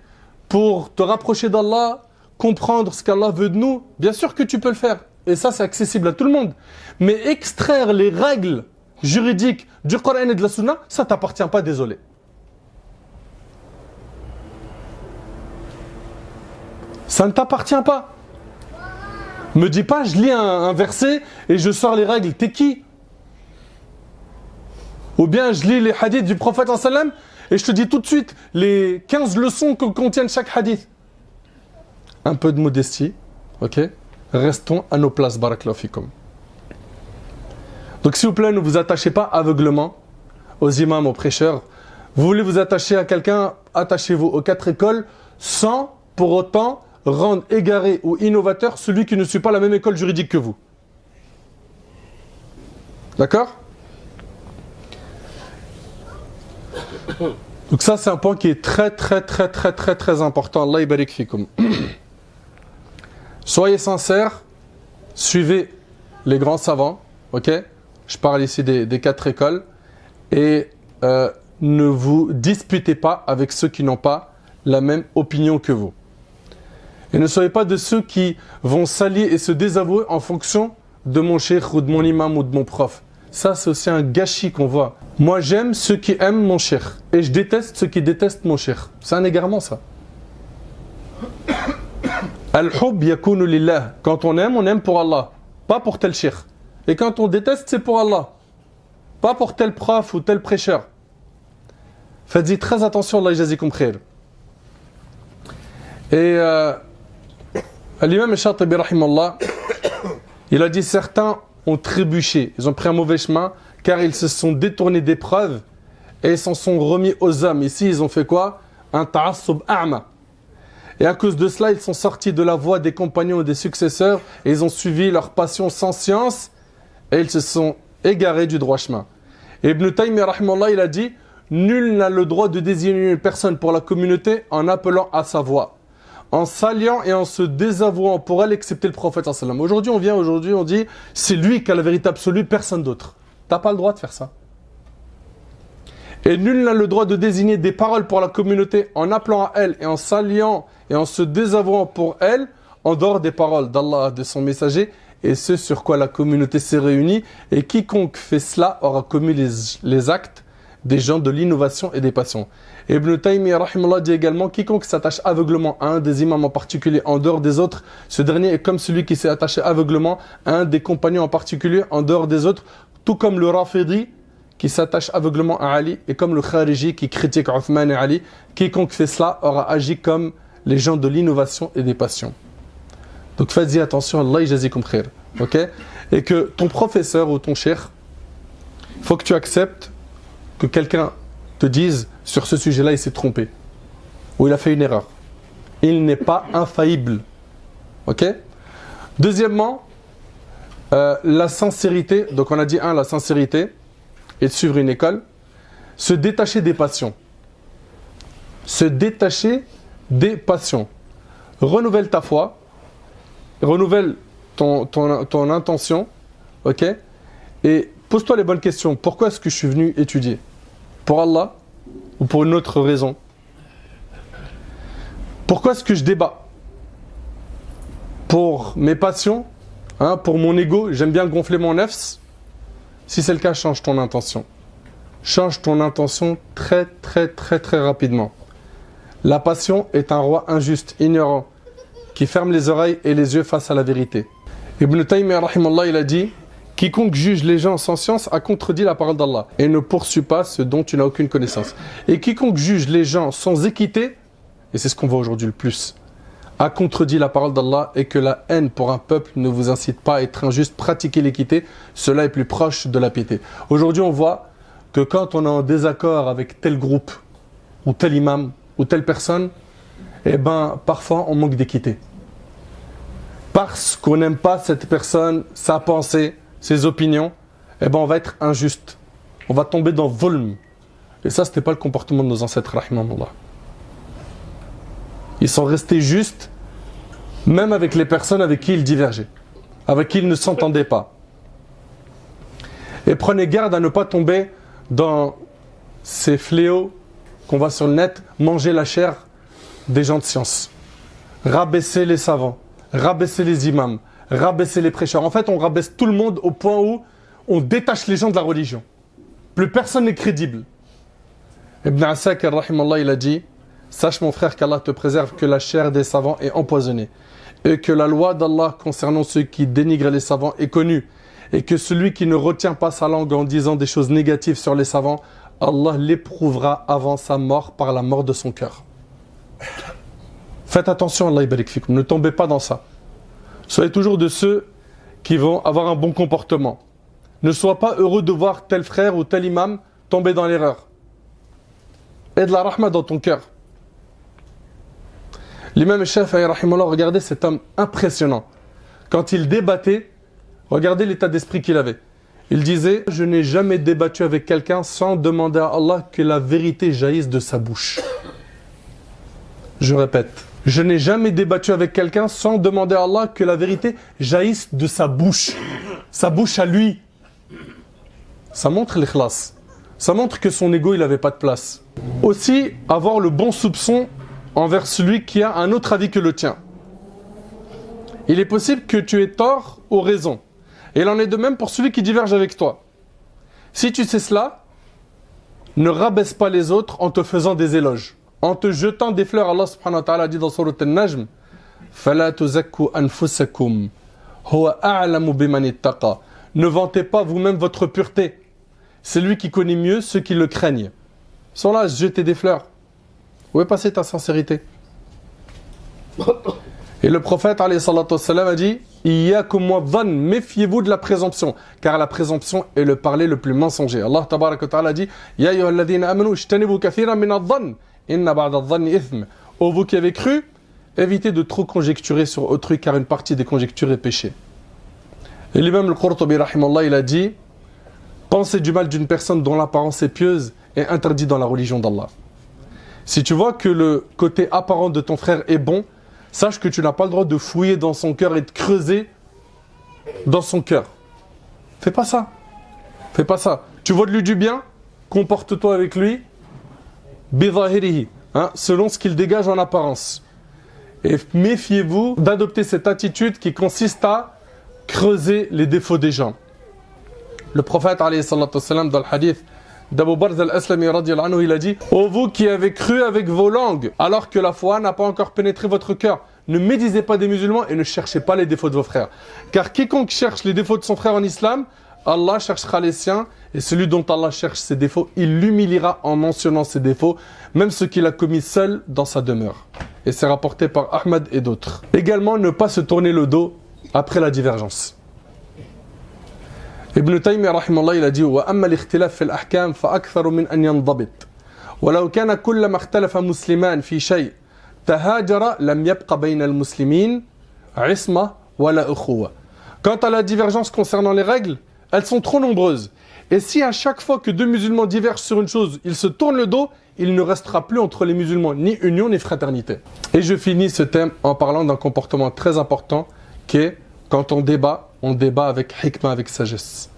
pour te rapprocher d'Allah, comprendre ce qu'Allah veut de nous. Bien sûr que tu peux le faire. Et ça, c'est accessible à tout le monde. Mais extraire les règles juridiques du Coran et de la Sunna, ça ne t'appartient pas, désolé. Ça ne t'appartient pas. Me dis pas, je lis un verset et je sors les règles. T'es qui ? Ou bien je lis les hadiths du prophète sallam et je te dis tout de suite les 15 leçons que contiennent chaque hadith. Un peu de modestie, ok ? Restons à nos places, barakallahu fikum. Donc s'il vous plaît, ne vous attachez pas aveuglement aux imams, aux prêcheurs. Vous voulez vous attacher à quelqu'un, attachez-vous aux 4 écoles sans pour autant rendre égaré ou innovateur celui qui ne suit pas la même école juridique que vous. D'accord ? Donc ça, c'est un point qui est très important. Allah yabarik fikum. Soyez sincères, suivez les grands savants, ok ? Je parle ici des 4 écoles. Et ne vous disputez pas avec ceux qui n'ont pas la même opinion que vous. Et ne soyez pas de ceux qui vont s'allier et se désavouer en fonction de mon cheikh ou de mon imam ou de mon prof. Ça, c'est aussi un gâchis qu'on voit. Moi, j'aime ceux qui aiment mon cheikh et je déteste ceux qui détestent mon cheikh. C'est un égarement, ça. Al-hub yakunu lillah. Quand on aime pour Allah, pas pour tel cheikh. Et quand on déteste, c'est pour Allah, pas pour tel prof ou tel prêcheur. Faites-y très attention, Allah yajazikum khair. Et l'imam al-Shatibi rahimallah, Il a dit certains ont trébuché, ils ont pris un mauvais chemin car ils se sont détournés des preuves et ils s'en sont remis aux hommes. Ici, ils ont fait quoi? Un ta'assub a'ma. Et à cause de cela, ils sont sortis de la voie des compagnons et des successeurs et ils ont suivi leur passion sans science et ils se sont égarés du droit chemin. Et Ibn Taymiyyah, rahimahullah, il a dit nul n'a le droit de désigner une personne pour la communauté en appelant à sa voix, en s'alliant et en se désavouant pour elle, excepté le prophète sallallahu alayhi wa sallam. Aujourd'hui, on dit c'est lui qui a la vérité absolue, personne d'autre. T'as pas le droit de faire ça. Et nul n'a le droit de désigner des paroles pour la communauté en appelant à elle et en s'alliant et en se désavouant pour elle, en dehors des paroles d'Allah, de son messager, et ce sur quoi la communauté s'est réunie. Et quiconque fait cela aura commis les actes des gens de l'innovation et des passions. Et Ibn Taymiyyah rahimahullah dit également quiconque s'attache aveuglement à un des imams en particulier en dehors des autres, ce dernier est comme celui qui s'est attaché aveuglement à un des compagnons en particulier en dehors des autres, tout comme le Rafidi qui s'attache aveuglement à Ali et comme le Khariji qui critique Uthman et Ali. Quiconque fait cela aura agi comme les gens de l'innovation et des passions. Donc faites-y attention, Allah yajazikum khair. Ok? Et que ton professeur ou ton cheikh, il faut que tu acceptes que quelqu'un te dise sur ce sujet-là il s'est trompé ou il a fait une erreur. Il n'est pas infaillible. Ok? Deuxièmement, la sincérité. Donc on a dit la sincérité et de suivre une école. Se détacher des passions. Se détacher des passions. Renouvelle ta foi. Renouvelle ton intention. Ok? Et pose-toi les bonnes questions. Pourquoi est-ce que je suis venu étudier? Pour Allah ou pour une autre raison? Pourquoi est-ce que je débat? Pour mes passions? Pour mon ego? J'aime bien gonfler mon nefs? Si c'est le cas, change ton intention. Change ton intention très rapidement. La passion est un roi injuste, ignorant, qui ferme les oreilles et les yeux face à la vérité. Ibn Taymiyyah rahimahullah, il a dit quiconque juge les gens sans science a contredit la parole d'Allah et ne poursuit pas ce dont tu n'as aucune connaissance. Et quiconque juge les gens sans équité, et c'est ce qu'on voit aujourd'hui le plus, a contredit la parole d'Allah et que la haine pour un peuple ne vous incite pas à être injuste, pratiquer l'équité, cela est plus proche de la piété. Aujourd'hui, on voit que quand on est en désaccord avec tel groupe, ou tel imam, ou telle personne, parfois on manque d'équité. Parce qu'on n'aime pas cette personne, sa pensée, ses opinions, on va être injuste. On va tomber dans volm. Et ça, ce n'était pas le comportement de nos ancêtres, rahimahullah. Ils sont restés justes, même avec les personnes avec qui ils divergeaient, avec qui ils ne s'entendaient pas. Et prenez garde à ne pas tomber dans ces fléaux qu'on voit sur le net, manger la chair des gens de science, rabaisser les savants, rabaisser les imams, rabaisser les prêcheurs. En fait, on rabaisse tout le monde au point où on détache les gens de la religion. Plus personne n'est crédible. Ibn Asakir, rahimallah, il a dit sache mon frère qu'Allah te préserve que la chair des savants est empoisonnée et que la loi d'Allah concernant ceux qui dénigrent les savants est connue et que celui qui ne retient pas sa langue en disant des choses négatives sur les savants, Allah l'éprouvera avant sa mort par la mort de son cœur. Faites attention, Allah yabarik fikum, ne tombez pas dans ça. Soyez toujours de ceux qui vont avoir un bon comportement. Ne sois pas heureux de voir tel frère ou tel imam tomber dans l'erreur. Aie de la rahma dans ton cœur. L'imam Shafi'i, rahimahullah, regardez cet homme impressionnant. Quand il débattait, regardez l'état d'esprit qu'il avait. Il disait « Je n'ai jamais débattu avec quelqu'un sans demander à Allah que la vérité jaillisse de sa bouche. » Je répète. Je n'ai jamais débattu avec quelqu'un sans demander à Allah que la vérité jaillisse de sa bouche à lui. Ça montre l'ikhlas. Ça montre que son ego, il n'avait pas de place. Aussi, avoir le bon soupçon envers celui qui a un autre avis que le tien. Il est possible que tu aies tort ou raison. Et il en est de même pour celui qui diverge avec toi. Si tu sais cela, ne rabaisse pas les autres en te faisant des éloges. En te jetant des fleurs, Allah subhanahu wa ta'ala dit dans Surat An-Najm فَلَا تُزَكُّوا أَنفُسَكُمْ هُوَ أَعْلَمُ بِمَنِ اتَّقَى. Ne vantez pas vous-même votre pureté. C'est lui qui connaît mieux ceux qui le craignent. Ils sont là à se jeter des fleurs. Où est passée ta sincérité? Et le prophète alayhi salatu wassalam a dit Iyyakum wadh-dhann, méfiez-vous de la présomption, car la présomption est le parler le plus mensonger. Allah tabaraka wa ta'ala dit Ya ayyuhalladhina amanu ijtanibu kathiran min adh-dhann inna ba'da adh-dhanni ithm. Ô vous qui avez cru, évitez de trop conjecturer sur autrui, car une partie des conjectures est péché. Et l'imam al-Qurtubi rahimallah, il a dit penser du mal d'une personne dont l'apparence est pieuse est interdit dans la religion d'Allah. Si tu vois que le côté apparent de ton frère est bon, sache que tu n'as pas le droit de fouiller dans son cœur et de creuser dans son cœur. Fais pas ça. Fais pas ça. Tu vois de lui du bien, comporte-toi avec lui bidhahirihi, selon ce qu'il dégage en apparence. Et méfiez-vous d'adopter cette attitude qui consiste à creuser les défauts des gens. Le prophète alayhi salatu wassalam, dans le hadith d'Abu Barz al-Aslami radiyallahu anhu, il a dit ô vous qui avez cru avec vos langues alors que la foi n'a pas encore pénétré votre cœur, ne médisez pas des musulmans et ne cherchez pas les défauts de vos frères, car quiconque cherche les défauts de son frère en islam, Allah cherchera les siens, et celui dont Allah cherche ses défauts, il l'humiliera en mentionnant ses défauts, même ce qu'il a commis seul dans sa demeure. Et c'est rapporté par Ahmad et d'autres. Également, ne pas se tourner le dos après la divergence. Ibn Taymiyyah rahimallah, il a dit wa amma al-ikhtilaf fi al-ahkam fa aktharu min an yanḍabit wa law kana kullama ikhtalafa musliman fi shay' tahajara lam yabqa bayna al-muslimin 'isma wala ukhuwa. Quant à la divergence concernant les règles, elles sont trop nombreuses. Et si à chaque fois que deux musulmans divergent sur une chose, ils se tournent le dos, il ne restera plus entre les musulmans ni union ni fraternité. Et je finis ce thème en parlant d'un comportement très important qui est quand on débat avec hikmah, avec sagesse,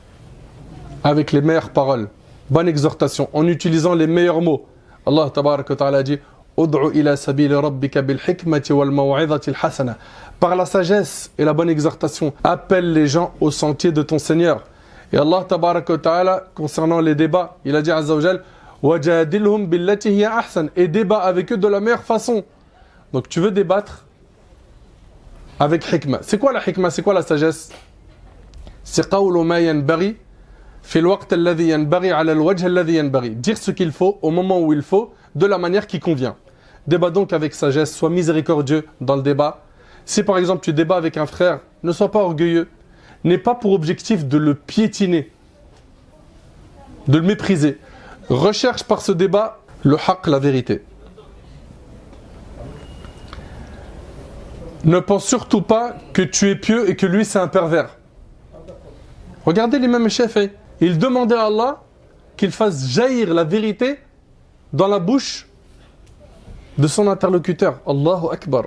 avec les meilleures paroles, bonne exhortation, en utilisant les meilleurs mots. Allah tabaraka wa ta'ala dit Ud'u ila sabili rabbika bil hikmati wal maw'izati al hasana. Par la sagesse et la bonne exhortation, appelle les gens au sentier de ton Seigneur. Et Allah tabaraka wa ta'ala, concernant les débats, il a dit azza wa jal wajadilhum billati hiya ahsan, et débat avec eux de la meilleure façon. Donc tu veux débattre avec hikmah. C'est quoi la hikmah? C'est quoi la sagesse? C'est qawlu ma yanbaghi fi al-waqt alladhi yanbaghi ala al-wajh alladhi yanbaghi. Dire ce qu'il faut au moment où il faut, de la manière qui convient. Débat donc avec sagesse, sois miséricordieux dans le débat. Si par exemple tu débats avec un frère, ne sois pas orgueilleux. N'aie pas pour objectif de le piétiner, de le mépriser. Recherche par ce débat le haqq, la vérité. Ne pense surtout pas que tu es pieux et que lui c'est un pervers. Regardez l'imam Shafi'i, il demandait à Allah qu'il fasse jaillir la vérité dans la bouche de son interlocuteur. Allahu Akbar.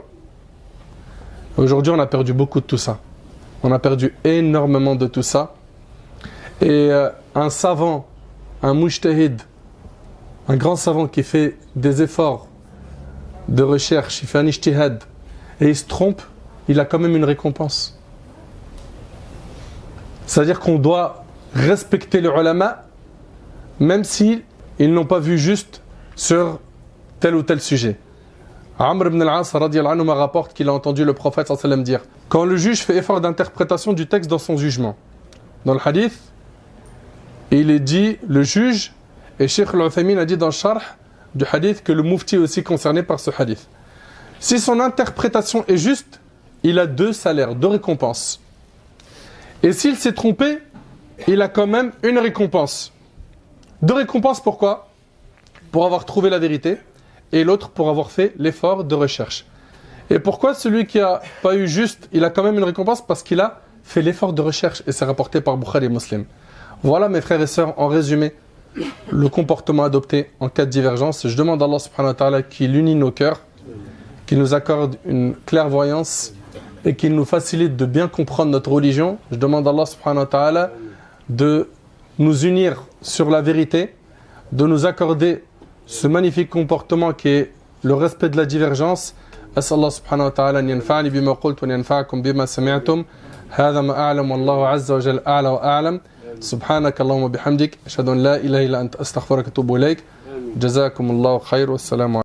Aujourd'hui on a perdu beaucoup de tout ça. On a perdu énormément de tout ça. Et un savant, un mujtahid, un grand savant qui fait des efforts de recherche, il fait un ijtihad, et il se trompe, il a quand même une récompense. C'est-à-dire qu'on doit respecter les ulama, même si ils n'ont pas vu juste sur tel ou tel sujet. Amr ibn al-As radiyallahu anhu rapporte qu'il a entendu le prophète sallallahu alayhi wa sallam dire quand le juge fait effort d'interprétation du texte dans son jugement. Dans le hadith, il est dit, le juge, et Cheikh al-Uthaymin a dit dans le sharh du hadith que le mufti est aussi concerné par ce hadith. Si son interprétation est juste, il a 2 salaires, 2 récompenses. Et s'il s'est trompé, il a quand même une récompense. 2 récompenses pourquoi? Pour avoir trouvé la vérité, et l'autre pour avoir fait l'effort de recherche. Et pourquoi celui qui n'a pas eu juste, il a quand même une récompense? Parce qu'il a fait l'effort de recherche, et c'est rapporté par Bukhari et Muslim. Voilà mes frères et sœurs, en résumé, le comportement adopté en cas de divergence. Je demande à Allah subhanahu wa ta'ala qu'il unit nos cœurs, qu'il nous accorde une clairvoyance et qu'il nous facilite de bien comprendre notre religion. Je demande à Allah subhanahu wa ta'ala de nous unir sur la vérité, de nous accorder ce magnifique comportement qui est le respect de la divergence. أسأل الله سبحانه وتعالى أن ينفعني بما قلت وأن ينفعكم بما سمعتم. هذا ما أعلم والله عز وجل أعلى وأعلم. سبحانك اللهم وبحمدك أشهد أن لا إله إلا أنت أستغفرك وأتوب إليك. جزاكم الله خير والسلام عليكم.